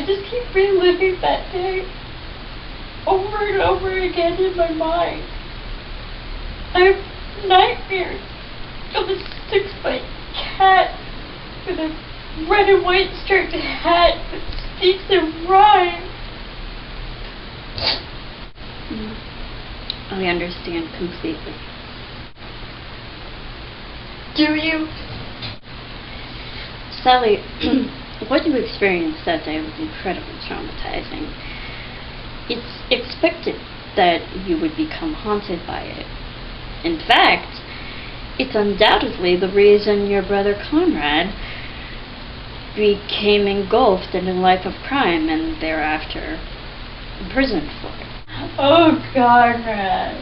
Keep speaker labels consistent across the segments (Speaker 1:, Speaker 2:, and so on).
Speaker 1: just keep reliving that day over and over again in my mind. I have nightmares of a 6-foot cat with a red and white striped hat that speaks in rhyme.
Speaker 2: I understand completely.
Speaker 1: Do you?
Speaker 2: Sally, what you experienced that day was incredibly traumatizing. It's expected that you would become haunted by it. In fact, it's undoubtedly the reason your brother Conrad became engulfed in a life of crime and thereafter imprisoned for it.
Speaker 1: Oh, Conrad.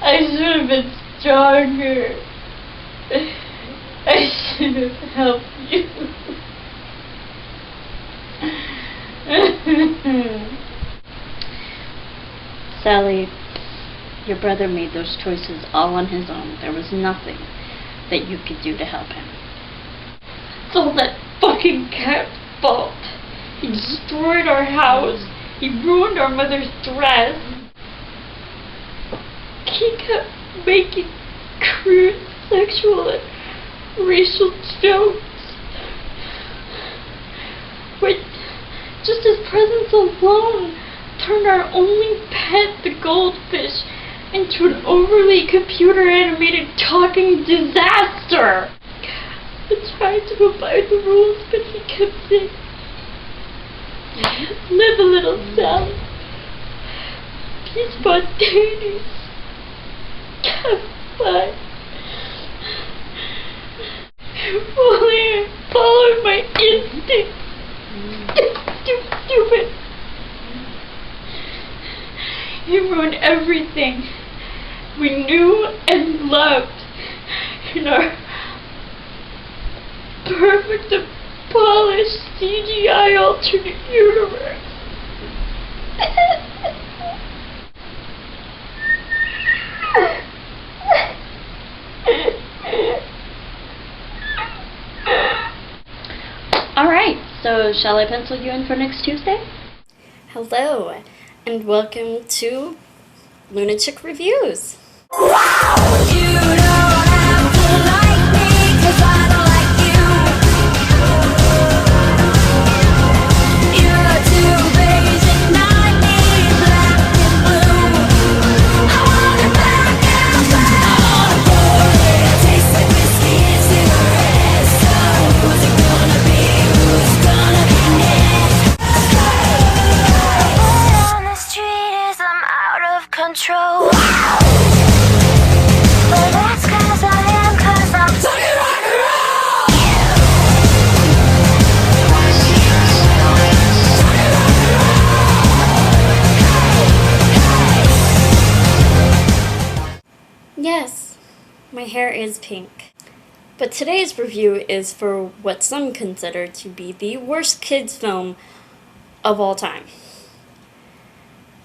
Speaker 1: I should have been stronger. I should have helped you.
Speaker 2: Sally, your brother made those choices all on his own. There was nothing that you could do to help him.
Speaker 1: It's all that fucking cat's fault. He destroyed our house. He ruined our mother's dress. He kept making crude sexual and racial jokes. But just his presence alone turned our only pet, the goldfish, into an overly computer-animated talking disaster. I tried to abide the rules, but he kept saying, "Live a little, Sally. Be spontaneous. Have fun." Only I followed my instinct. Stupid. He ruined everything we knew and loved in our perfect and polished CGI alternate universe.
Speaker 2: Alright, so shall I pencil you in for next Tuesday?
Speaker 3: Hello, and welcome to Lunatic Reviews.
Speaker 4: Wow! You don't have to like me, 'cause I don't like you. You're too beige and I need black and blue. I want it back and back. I wanna pour it. Tastes like whiskey and cigarettes. So who's it gonna be? Who's gonna be next? On the street is I'm out of control. But that's 'cause I am, 'cause I'm talking rock and roll.
Speaker 3: Yes, my hair is pink. But today's review is for what some consider to be the worst kids' film of all time.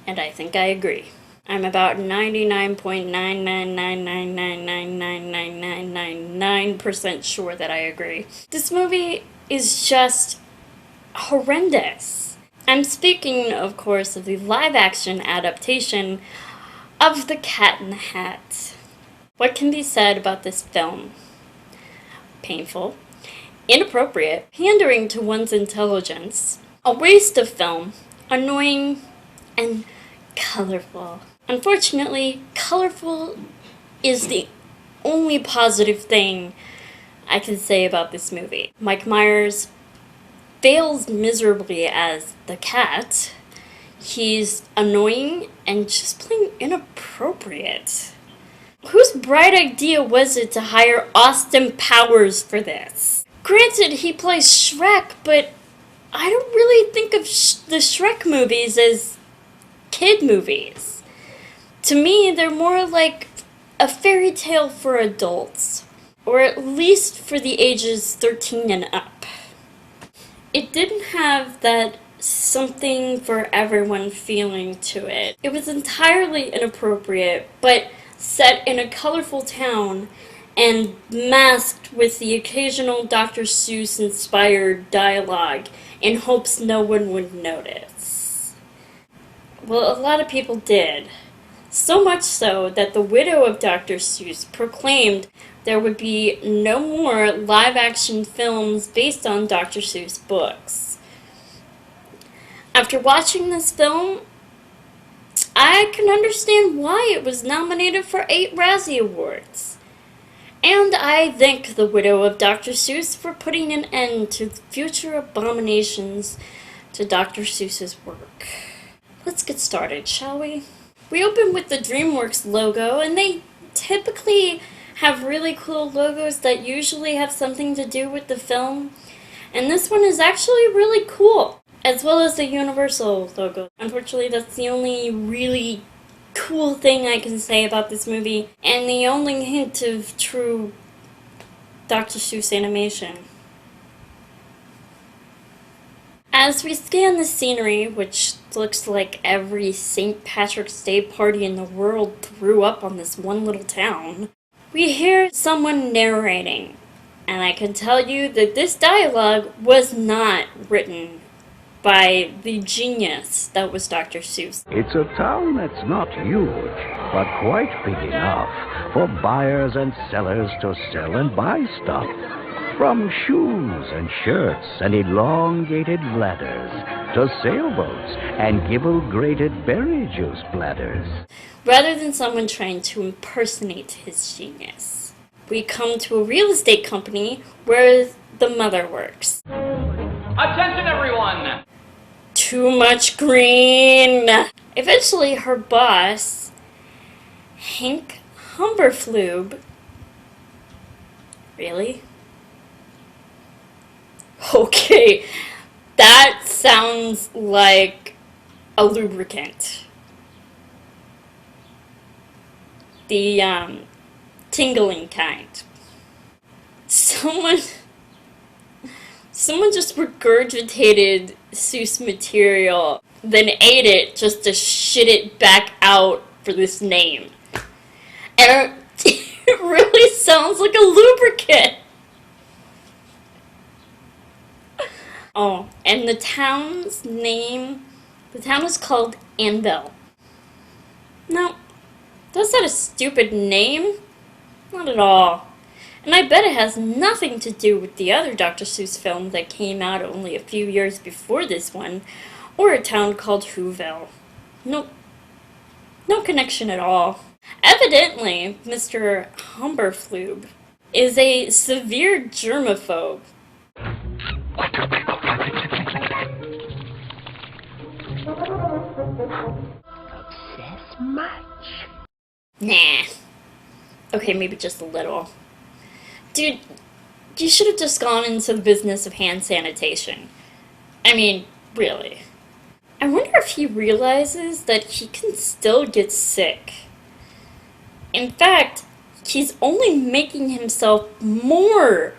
Speaker 3: And I think I agree. I'm about 99.999999999% sure that I agree. This movie is just horrendous. I'm speaking, of course, of the live-action adaptation of The Cat in the Hat. What can be said about this film? Painful, inappropriate, pandering to one's intelligence, a waste of film, annoying, and colorful. Unfortunately, colorful is the only positive thing I can say about this movie. Mike Myers fails miserably as the cat. He's annoying and just plain inappropriate. Whose bright idea was it to hire Austin Powers for this? Granted, he plays Shrek, but I don't really think of the Shrek movies as kid movies. To me, they're more like a fairy tale for adults, or at least for the ages 13 and up. It didn't have that something for everyone feeling to it. It was entirely inappropriate, but set in a colorful town and masked with the occasional Dr. Seuss-inspired dialogue in hopes no one would notice. Well, a lot of people did. So much so that the widow of Dr. Seuss proclaimed there would be no more live-action films based on Dr. Seuss books. After watching this film, I can understand why it was nominated for 8 Razzie Awards. And I thank the widow of Dr. Seuss for putting an end to future abominations to Dr. Seuss's work. Let's get started, shall we? We open with the DreamWorks logo, and they typically have really cool logos that usually have something to do with the film. And this one is actually really cool, as well as the Universal logo. Unfortunately, that's the only really cool thing I can say about this movie, and the only hint of true Dr. Seuss animation. As we scan the scenery, which looks like every St. Patrick's Day party in the world threw up on this one little town, we hear someone narrating, and I can tell you that this dialogue was not written by the genius that was Dr. Seuss.
Speaker 5: It's a town that's not huge, but quite big enough for buyers and sellers to sell and buy stuff. From shoes and shirts and elongated ladders to sailboats and gibble-grated berry juice bladders.
Speaker 3: Rather than someone trying to impersonate his genius, we come to a real estate company where the mother works.
Speaker 6: Attention, everyone!
Speaker 3: Too much green! Eventually, her boss, Hank Humberflube. Really? Okay, that sounds like a lubricant. The, tingling kind. Someone just regurgitated Seuss material, then ate it just to shit it back out for this name. And it really sounds like a lubricant. Oh, and the town is called Anvil. No, that's not a stupid name. Not at all. And I bet it has nothing to do with the other Dr. Seuss film that came out only a few years before this one, or a town called Whoville. Nope. No connection at all. Evidently, Mr. Humberflube is a severe germaphobe.
Speaker 5: Obsessed much?
Speaker 3: Nah. Okay, maybe just a little. Dude, you should have just gone into the business of hand sanitation. I mean, really. I wonder if he realizes that he can still get sick. In fact, he's only making himself more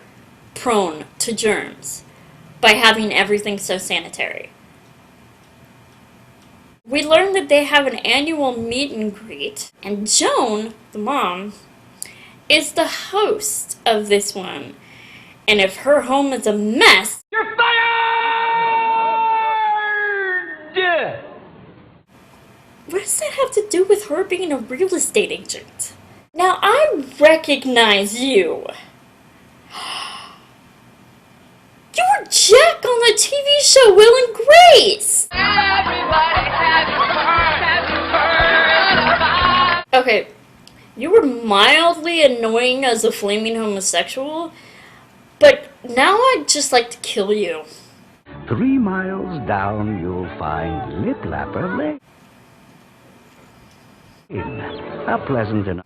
Speaker 3: prone to germs by having everything so sanitary. We learn that they have an annual meet and greet, and Joan, the mom, is the host of this one. And if her home is a mess,
Speaker 6: You're fired!
Speaker 3: what does that have to do with her being a real estate agent? Now, I recognize you. You were Jack on the TV show Will and Grace!
Speaker 6: Everybody have heard.
Speaker 3: Okay, you were mildly annoying as a flaming homosexual, but now I'd just like to kill you.
Speaker 5: 3 miles down, you'll find Lip Lapper Lane. A pleasant and...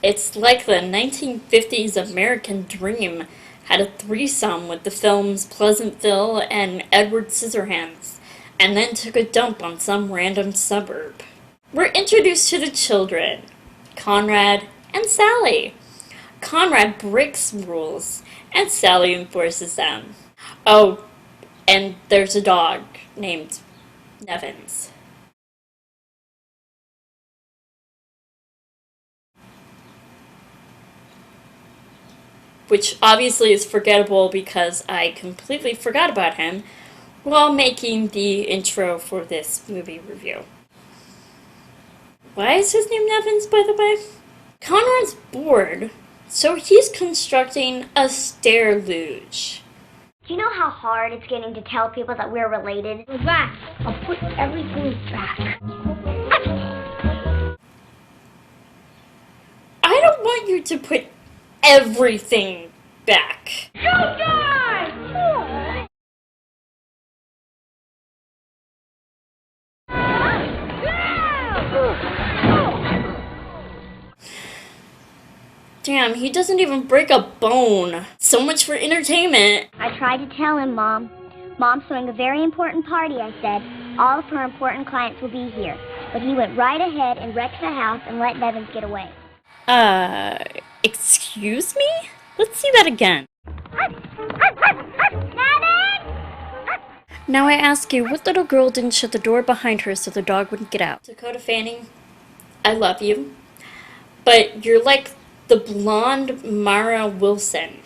Speaker 3: It's like the 1950s American Dream had a threesome with the films Pleasantville and Edward Scissorhands, and then took a dump on some random suburb. We're introduced to the children, Conrad and Sally. Conrad breaks rules, and Sally enforces them. Oh, and there's a dog named Nevins. which obviously is forgettable because I completely forgot about him while making the intro for this movie review. Why is his name Nevins, by the way? Conrad's bored, so he's constructing a stair luge.
Speaker 7: Do you know how hard it's getting to tell people that we're related? Relax. I'll put everything back.
Speaker 3: I don't want you to put everything back.
Speaker 7: Showtime!
Speaker 3: Damn, he doesn't even break a bone. So much for entertainment.
Speaker 7: I tried to tell him, Mom. Mom's throwing a very important party, I said. All of her important clients will be here. But he went right ahead and wrecked the house and let Nevins get away.
Speaker 3: Excuse me? Let's see that again.
Speaker 7: Nevins!
Speaker 3: Now I ask you, what little girl didn't shut the door behind her so the dog wouldn't get out? Dakota Fanning, I love you, but you're like the blonde Mara Wilson.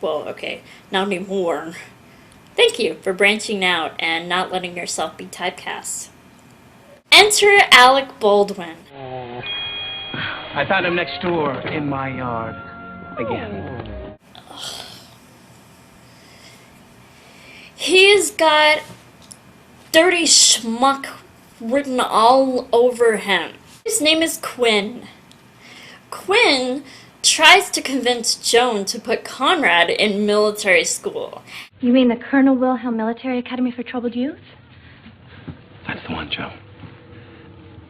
Speaker 3: Well, okay, not anymore. Thank you for branching out and not letting yourself be typecast. Enter Alec Baldwin.
Speaker 8: I found him next door in my yard. Again.
Speaker 3: He's got dirty schmuck written all over him. His name is Quinn. Quinn tries to convince Joan to put Conrad in military school.
Speaker 9: You mean the Colonel Wilhelm Military Academy for Troubled Youth?
Speaker 8: That's the one, Joe.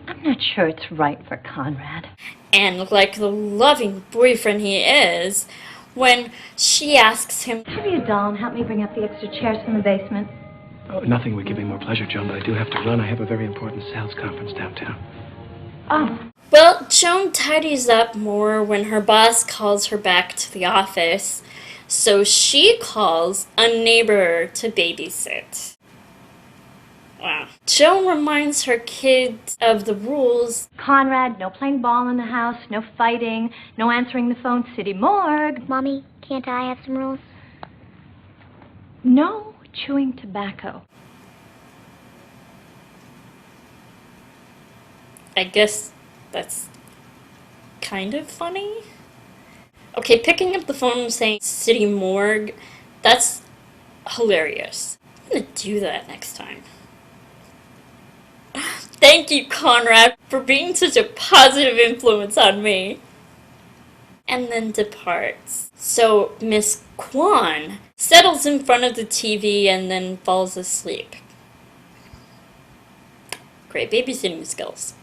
Speaker 9: I'm not sure it's right for Conrad.
Speaker 3: And like the loving boyfriend he is, when she asks him,
Speaker 9: Have you a doll and help me bring up the extra chairs from the basement?
Speaker 8: Oh, nothing would give me more pleasure, Joan, but I do have to run. I have a very important sales conference downtown.
Speaker 9: Oh,
Speaker 3: well, Joan tidies up more when her boss calls her back to the office, so she calls a neighbor to babysit. Wow. Joan reminds her kids of the rules.
Speaker 9: Conrad, no playing ball in the house, no fighting, no answering the phone, city morgue.
Speaker 7: Mommy, can't I have some rules?
Speaker 9: No chewing tobacco.
Speaker 3: I guess that's kind of funny. Okay, picking up the phone and saying city morgue, that's hilarious. I'm gonna do that next time. Thank you, Conrad, for being such a positive influence on me. And then departs. So Miss Kwan settles in front of the TV and then falls asleep. Great babysitting skills.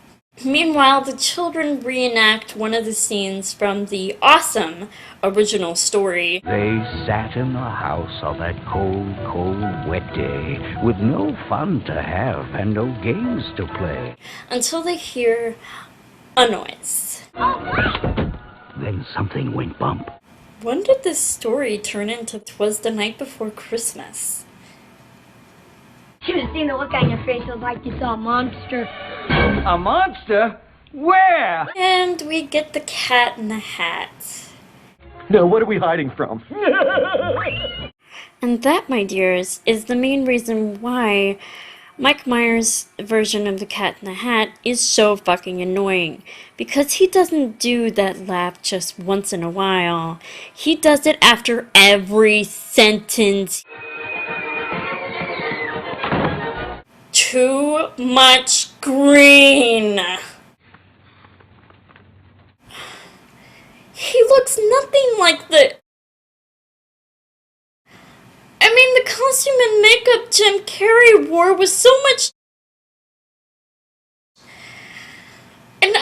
Speaker 3: Meanwhile, the children reenact one of the scenes from the awesome original story.
Speaker 5: They sat in the house on that cold, cold, wet day, with no fun to have and no games to play.
Speaker 3: Until they hear a noise.
Speaker 5: Then something went bump.
Speaker 3: When did this story turn into 'Twas the Night Before Christmas?
Speaker 7: Should have seen the look on your face. It was like you saw a monster.
Speaker 6: A monster? Where?
Speaker 3: And we get the Cat in the Hat.
Speaker 6: No, what are we hiding from?
Speaker 3: And that, my dears, is the main reason why Mike Myers' version of the Cat in the Hat is so fucking annoying. Because he doesn't do that laugh just once in a while. He does it after every sentence. Too much green. He looks nothing like the... I mean, the costume and makeup Jim Carrey wore was so much... And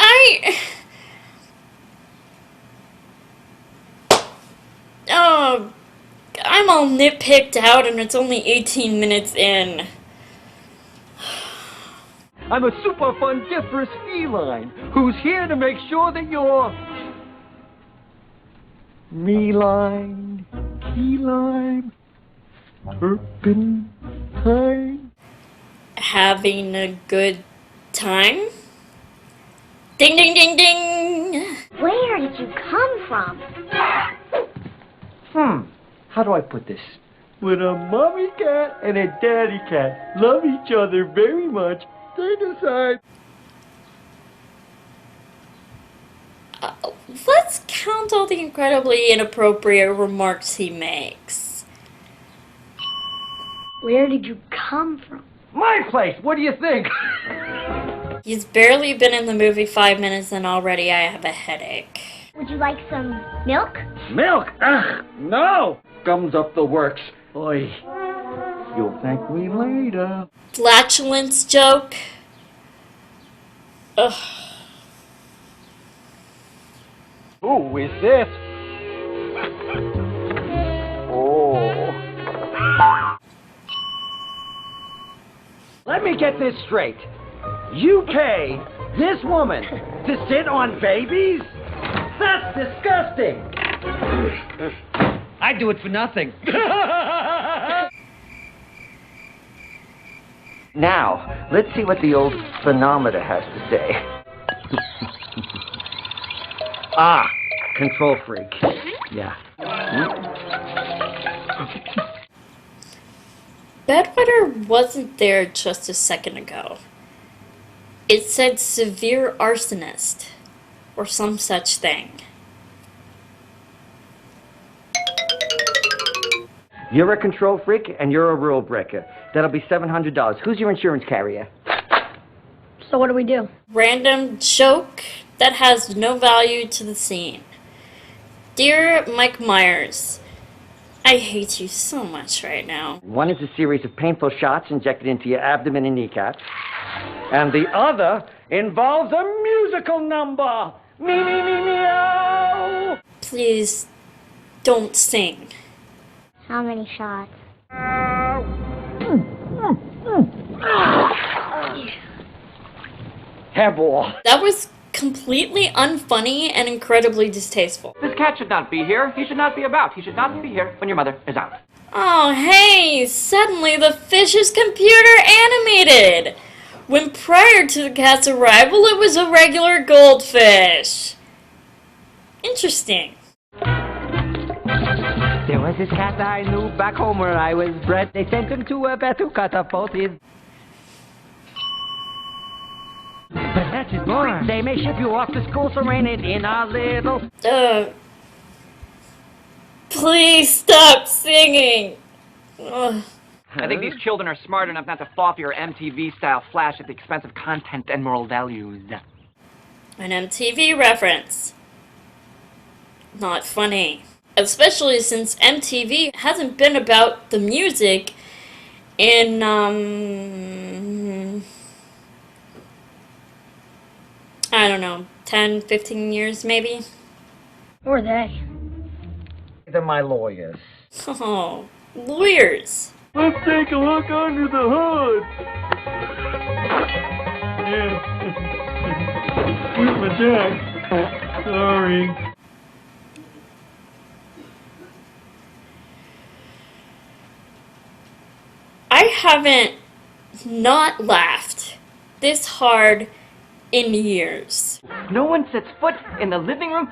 Speaker 3: Oh, I'm all nitpicked out and it's only 18 minutes in.
Speaker 6: I'm a super fundiferous feline who's here to make sure that you're... me-line, key-line, turpentine.
Speaker 3: Having a good time? Ding, ding, ding, ding!
Speaker 7: Where did you come from? from?
Speaker 6: How do I put this? When a mommy cat and a daddy cat love each other very much, they decide...
Speaker 3: Let's count all the incredibly inappropriate remarks he makes.
Speaker 9: Where did you come from?
Speaker 6: My place, what do you think?
Speaker 3: He's barely been in the movie 5 minutes and already I have a headache.
Speaker 7: Would you like some milk?
Speaker 6: Milk? Ugh, no! Gums up the works. Oi. You'll thank me later.
Speaker 3: Flatulence joke? Ugh.
Speaker 6: Who is this? Oh. Let me get this straight. You pay this woman to sit on babies? That's disgusting. I'd do it for nothing. Now, let's see what the old phenometer has to say. Ah, control freak. Yeah.
Speaker 3: Bedwetter wasn't there just a second ago. It said severe arsonist, or some such thing.
Speaker 6: You're a control freak and you're a rule breaker. That'll be $700. Who's your insurance carrier?
Speaker 9: So what do we do?
Speaker 3: Random joke that has no value to the scene. Dear Mike Myers, I hate you so much right now.
Speaker 6: One is a series of painful shots injected into your abdomen and kneecaps. And the other involves a musical number. Me, me, me, meow.
Speaker 3: Please, don't sing.
Speaker 7: How many shots?
Speaker 6: Hairball.
Speaker 3: That was completely unfunny and incredibly distasteful.
Speaker 8: This cat should not be here. He should not be about. He should not be here when your mother is out.
Speaker 3: Oh, hey! Suddenly the fish is computer animated! When prior to the cat's arrival, it was a regular goldfish. Interesting.
Speaker 6: There was this cat I knew back home where I was bred. They sent him to a vet who cut up both his... But that's his born. They may ship you off to school, so rein it in a little...
Speaker 3: Please stop singing! Ugh.
Speaker 8: I think these children are smart enough not to fall for your MTV-style flash at the expense of content and moral values.
Speaker 3: An MTV reference. Not funny. Especially since MTV hasn't been about the music in, I don't know, 10, 15 years maybe?
Speaker 9: Who are they?
Speaker 6: They're my lawyers.
Speaker 3: Oh, lawyers.
Speaker 6: Let's take a look under the hood. Yeah. Where's my jack? Sorry.
Speaker 3: I haven't not laughed this hard in years.
Speaker 8: No one sets foot in the living room.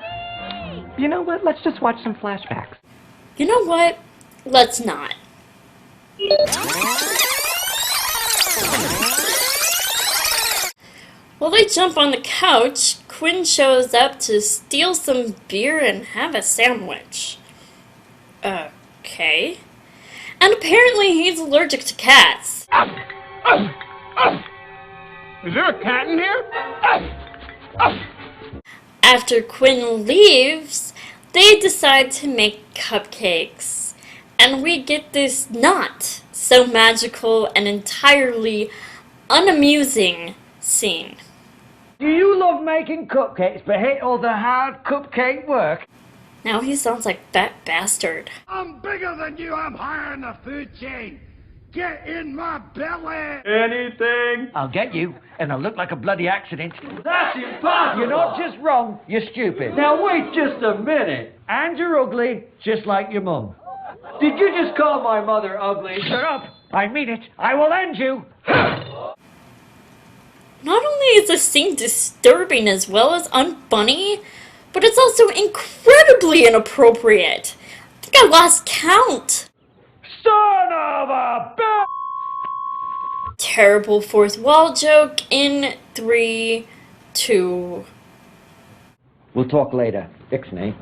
Speaker 8: You know what? Let's just watch some flashbacks.
Speaker 3: You know what? Let's not. While they jump on the couch, Quinn shows up to steal some beer and have a sandwich. Okay. And apparently he's allergic to cats.
Speaker 8: Is there a cat in here?
Speaker 3: After Quinn leaves, they decide to make cupcakes. And we get this not so magical and entirely unamusing scene.
Speaker 6: Do you love making cupcakes but hate all the hard cupcake work?
Speaker 3: Now he sounds like that bastard.
Speaker 10: I'm bigger than you. I'm higher in the food chain. Get in my belly.
Speaker 6: Anything. I'll get you, and I'll look like a bloody accident. That's impossible. You're not just wrong, you're stupid. Now wait just a minute. And you're ugly, just like your mum. Did you just call my mother ugly? Shut up. I mean it. I will end you.
Speaker 3: Not only is the scene disturbing as well as unfunny, but it's also incredibly inappropriate. I think I lost count.
Speaker 6: Son of a bitch!
Speaker 3: Terrible fourth wall joke in 3, 2.
Speaker 6: We'll talk later. Ixnay.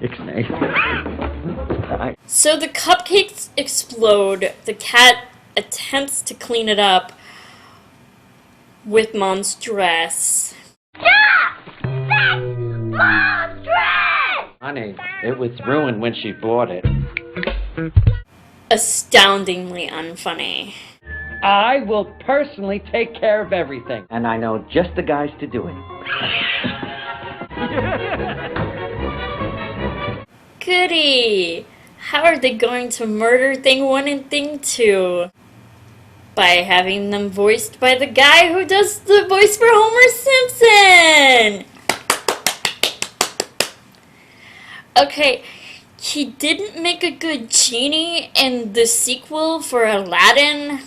Speaker 3: So the cupcakes explode. The cat attempts to clean it up with Mom's dress.
Speaker 7: Stop! That's Mom's dress!
Speaker 6: Honey, it was ruined when she bought it.
Speaker 3: Astoundingly unfunny.
Speaker 6: I will personally take care of everything. And I know just the guys to do it.
Speaker 3: Goody! How are they going to murder Thing 1 and Thing 2? By having them voiced by the guy who does the voice for Homer Simpson! Okay, he didn't make a good genie in the sequel for Aladdin.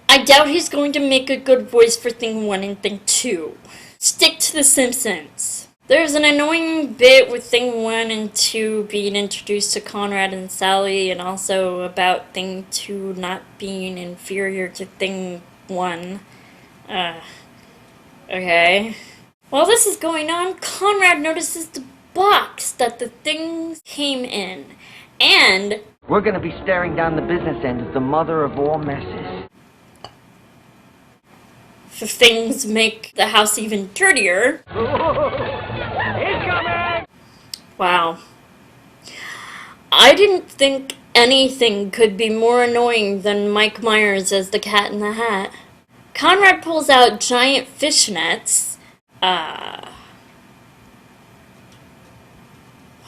Speaker 3: I doubt he's going to make a good voice for Thing 1 and Thing 2. Stick to The Simpsons. There's an annoying bit with Thing 1 and 2 being introduced to Conrad and Sally, and also about Thing 2 not being inferior to Thing 1. Okay. While this is going on, Conrad notices the box that the things came in, and
Speaker 6: We're gonna be staring down the business end as the mother of all messes.
Speaker 3: the things make the house even dirtier. Wow. I didn't think anything could be more annoying than Mike Myers as the Cat in the Hat. Conrad pulls out giant fishnets. Why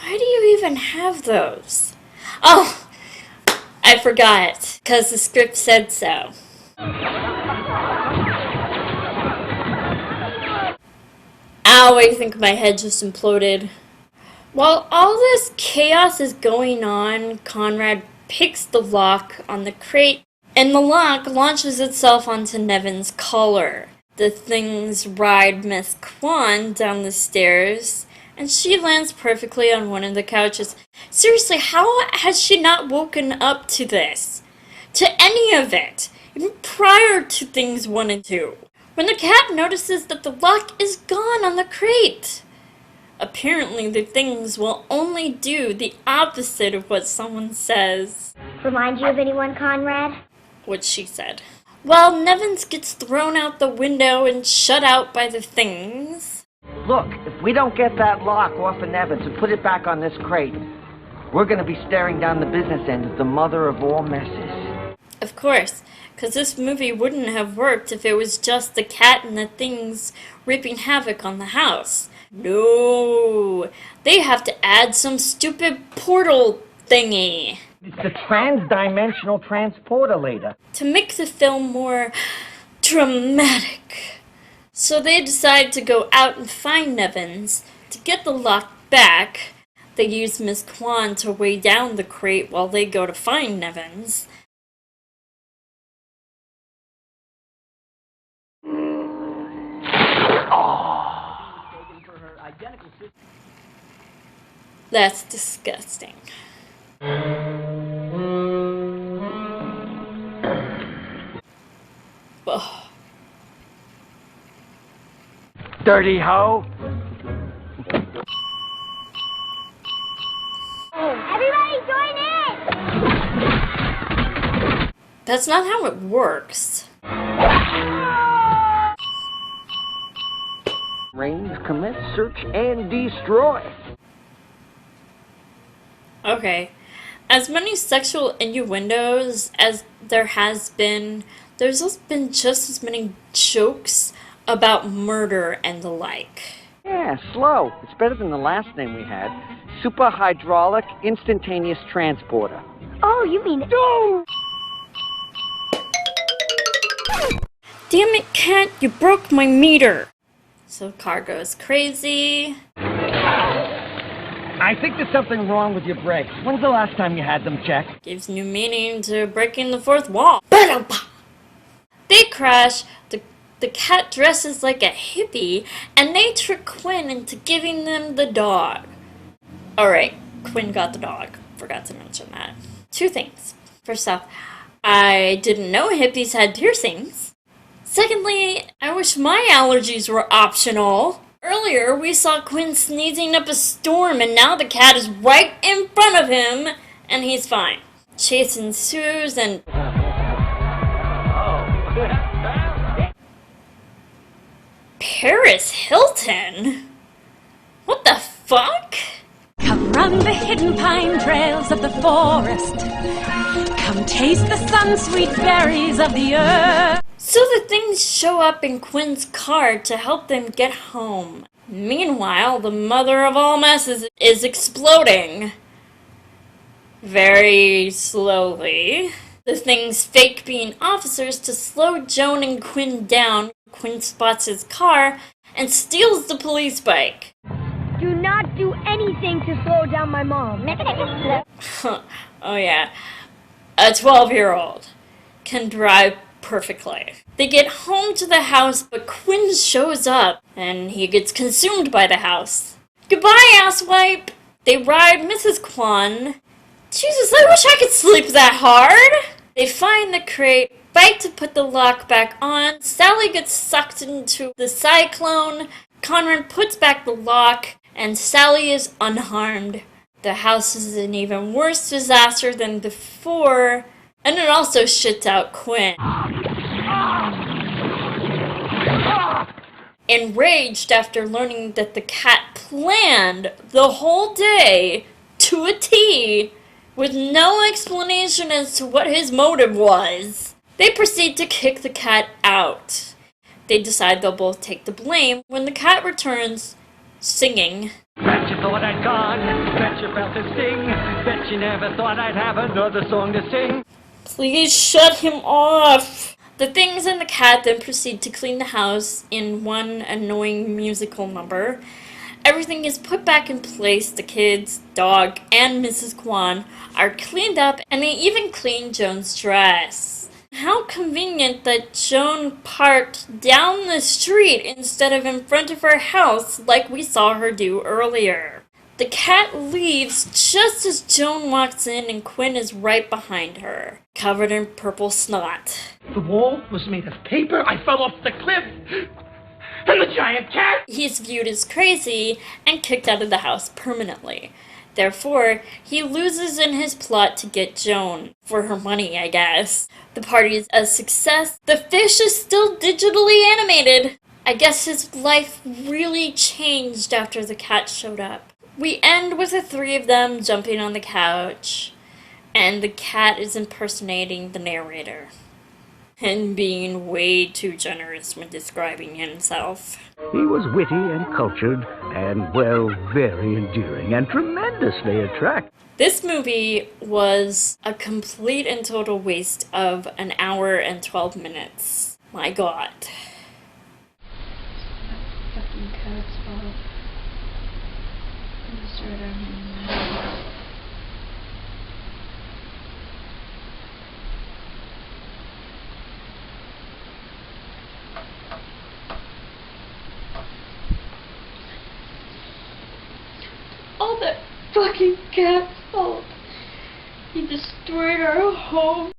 Speaker 3: do you even have those? Oh, I forgot, because the script said so. Ow, I think my head just imploded. While all this chaos is going on, Conrad picks the lock on the crate, and the lock launches itself onto Nevin's collar. The things ride Miss Kwan down the stairs, and she lands perfectly on one of the couches. Seriously, how has she not woken up to this? To any of it, even prior to Things 1 and 2? When the cat notices that the lock is gone on the crate. Apparently, the things will only do the opposite of what someone says.
Speaker 7: Remind you of anyone, Conrad?
Speaker 3: What she said. Well, Nevins gets thrown out the window and shut out by the things.
Speaker 6: Look, if we don't get that lock off of Nevins and put it back on this crate, we're gonna be staring down the business end as the mother of all messes.
Speaker 3: Of course, because this movie wouldn't have worked if it was just the cat and the things ripping havoc on the house. No, they have to add some stupid portal thingy.
Speaker 6: It's the trans-dimensional transporter later.
Speaker 3: To make the film more dramatic. So they decide to go out and find Nevins. To get the lock back, they use Miss Kwan to weigh down the crate while they go to find Nevins. That's disgusting. Ugh.
Speaker 6: Dirty hoe!
Speaker 7: Everybody join in!
Speaker 3: That's not how it works.
Speaker 6: Rains commence search and destroy.
Speaker 3: Okay. As many sexual innuendos as there has been, there's also been just as many jokes about murder and the like.
Speaker 6: Yeah, slow. It's better than the last name we had. Super hydraulic instantaneous transporter.
Speaker 7: Oh, you mean... No!
Speaker 3: Damn it, Cat, you broke my meter. So car goes crazy.
Speaker 6: I think there's something wrong with your brakes. When's the last time you had them checked?
Speaker 3: Gives new meaning to breaking the fourth wall. Ba-dum-ba. They crash. The The cat dresses like a hippie, and they trick Quinn into giving them the dog. Alright, Quinn got the dog. Forgot to mention that. 2 things. First off, I didn't know hippies had piercings. Secondly, I wish my allergies were optional. Earlier, we saw Quinn sneezing up a storm, and now the cat is right in front of him, and he's fine. Chase ensues, and... Paris Hilton? What the fuck?
Speaker 4: Come run the hidden pine trails of the forest. Come taste the sun-sweet berries of the earth.
Speaker 3: So the things show up in Quinn's car to help them get home. Meanwhile, the mother of all messes is exploding. Very slowly. The things fake being officers to slow Joan and Quinn down. Quinn spots his car and steals the police bike.
Speaker 7: Do not do anything to slow down my mom.
Speaker 3: Oh yeah, a 12-year-old can drive perfectly. They get home to the house, but Quinn shows up, and he gets consumed by the house. Goodbye, asswipe! They ride Mrs. Kwan. Jesus, I wish I could sleep that hard! They find the crate, fight to put the lock back on. Sally gets sucked into the cyclone. Conrad puts back the lock, and Sally is unharmed. The house is an even worse disaster than before, and it also shits out Quinn. Enraged after learning that the cat planned the whole day to a T, with no explanation as to what his motive was, they proceed to kick the cat out. They decide they'll both take the blame when the cat returns, singing.
Speaker 6: Bet you thought I'd gone, bet you felt the sting, bet you never thought I'd have another song to sing.
Speaker 3: Please shut him off! The things and the cat then proceed to clean the house in one annoying musical number. Everything is put back in place. The kids, dog, and Mrs. Kwan are cleaned up, and they even clean Joan's dress. How convenient that Joan parked down the street instead of in front of her house like we saw her do earlier. The cat leaves just as Joan walks in, and Quinn is right behind her, covered in purple snot.
Speaker 8: The wall was made of paper. I fell off the cliff. And the giant cat!
Speaker 3: He's viewed as crazy and kicked out of the house permanently. Therefore, he loses in his plot to get Joan. For her money, I guess. The party is a success. The fish is still digitally animated. I guess his life really changed after the cat showed up. We end with the 3 of them jumping on the couch, and the cat is impersonating the narrator, and being way too generous when describing himself.
Speaker 5: He was witty and cultured and, well, very endearing and tremendously attractive.
Speaker 3: This movie was a complete and total waste of an hour and 12 minutes. My God.
Speaker 2: Fucking cat's fault.
Speaker 1: All that fucking cat's fault. He destroyed our home.